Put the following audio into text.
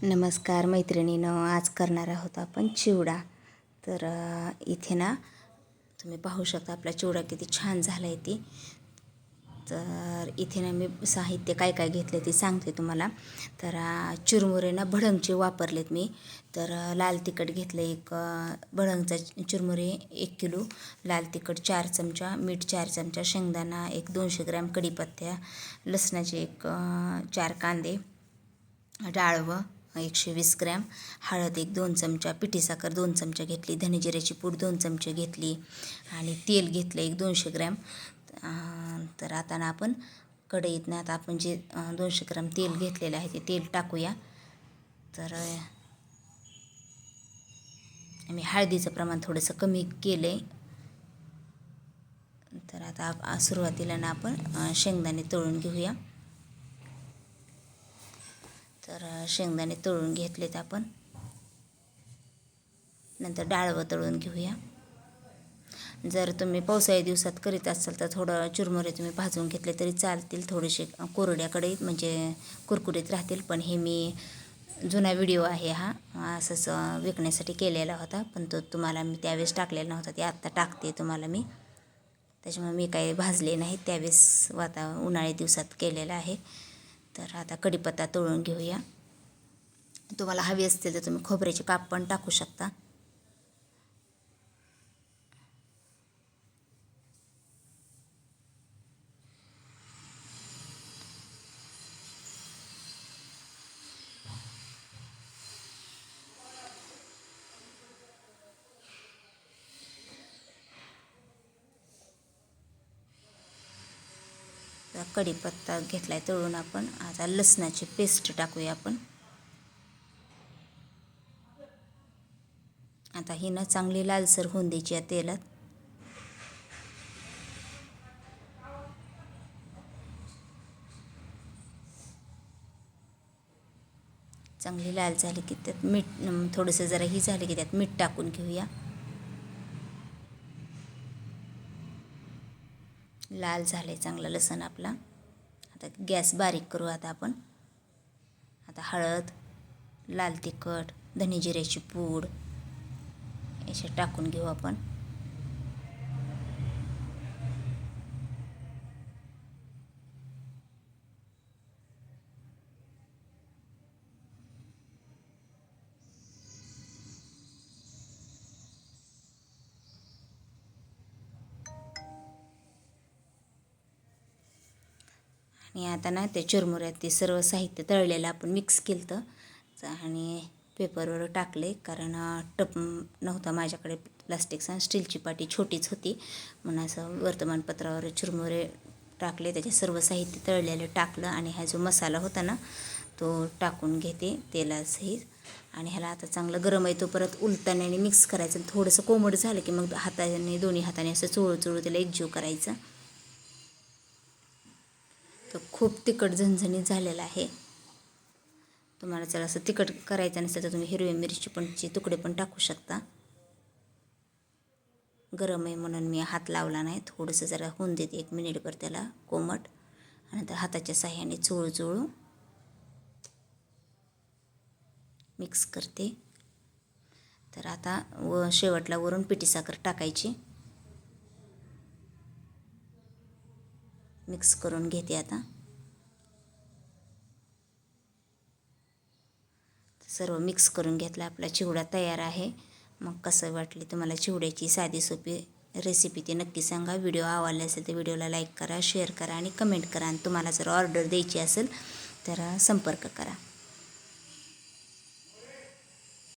नमस्कार मैत्रिणींनो, आज करणार आहोत आपण चिवडा. तर इथे ना तुम्ही पाहू शकता आपला चिवडा किती छान झाला आहे ती. तर इथे ना मी साहित्य काय काय घेतले ते सांगते तुम्हाला. तर चिरमुरे ना भडंगचे वापरलेत मी. तर लाल तिखट घेतलं एक भडंगचा चिरमुरे 1 किलो, लाल तिखट 4 चमचा, मीठ 4 चमचा, शेंगदाणा एक 200 ग्रॅम, कढीपत्ता, लसणाचे एक 4 कांदे, डाळवं 120 ग्रॅम, हळद एक 2 चमचा, पिठी साखर 2 चमचा घेतली, धनेजिऱ्याची पूड 2 चमचे घेतली आणि तेल घेतलं एक 200 ग्रॅम. तर आता ना आपण कढईतनं आता आपण जे 200 ग्रॅम तेल घेतलेलं आहे ते तेल टाकूया. तर मी हळदीचं प्रमाण थोडंसं कमी केलं आहे. तर आता सुरुवातीला ना आपण शेंगदाणे तळून घेऊया. तर शेंगदाणे तळून घेतलेत आपण. नंतर डाळवं तळून घेऊया. जर तुम्ही पावसाळ्या दिवसात करीत असाल तर थोडं चिरमुरे तुम्ही भाजून घेतले तरी चालतील, थोडेसे कोरड्या कढईत म्हणजे कुरकुरीत राहतील. पण हे मी जुना व्हिडिओ आहे हा, असंच विकण्यासाठी केलेला होता, पण तो तुम्हाला मी त्यावेळेस टाकलेला नव्हता, ते आत्ता टाकते तुम्हाला मी. त्याच्यामुळे मी काही भाजले नाही, त्यावेळेस उन्हाळ्या दिवसात केलेला आहे. तर आता कढीपत्ता तळून घेऊया. तुम्हाला हवी असतील तर तुम्ही खोबऱ्याचे काप पण टाकू शकता. कढीपत्ता घेतला आहे तळून आपण. आता लसणाची पेस्ट टाकूया आपण. आता ही ना चांगली लालसर होऊन द्यायची या तेलात. चांगली लाल झाली की त्यात मीठ थोडंसं जरा ही झालं की त्यात मीठ टाकून घेऊया. लाल झाले चांगलं लसण आपला. आता गॅस बारीक करू आता आपण. आता हळद, लाल तिखट, धनेजिऱ्याची पूड याच्यात टाकून घेऊ आपण. आणि आता ना त्या चिरमुऱ्यात ते सर्व साहित्य तळलेलं आपण मिक्स केलं आणि पेपरवर टाकले, कारण टप नव्हता माझ्याकडे प्लास्टिकचा, स्टीलची पाटी छोटीच होती, म्हणून असं वर्तमानपत्रावर चिरमुरे टाकले, त्याचे सर्व साहित्य तळलेलं टाकलं आणि हा जो मसाला होता ना तो टाकून घेते तेलासहित. आणि ह्याला आता चांगलं गरम आहे तो परत उलटाने आणि मिक्स करायचं. थोडंसं कोमट झालं की मग हाताने दोन्ही हाताने असं चोळू त्याला एकजीव करायचं. तर खूप तिखट झणझणीत झालेला आहे. तुम्हाला जर असं तिखट करायचं नसेल तर तुम्ही हिरवी मिरची पण तुकडे पण टाकू शकता. गरम आहे म्हणून मी हात लावला नाही, थोडंसं जरा होऊन देते 1 मिनिटभर त्याला कोमट, आणि नंतर हाताच्या साह्याने चोळू मिक्स करते. तर आता शेवटला वरून पिठी साखर टाकायची. मिक्स करून घेते आता. सर्व मिक्स करून घेतला, आपला चिवडा तयार आहे. मग कसं वाटली तुम्हाला चिवड्याची साधी सोपी रेसिपी ते नक्की सांगा. व्हिडिओ आवडला असेल तर व्हिडिओला लाईक करा, शेअर करा आणि कमेंट करा. आणि तुम्हाला जर ऑर्डर द्यायची असेल तर संपर्क करा.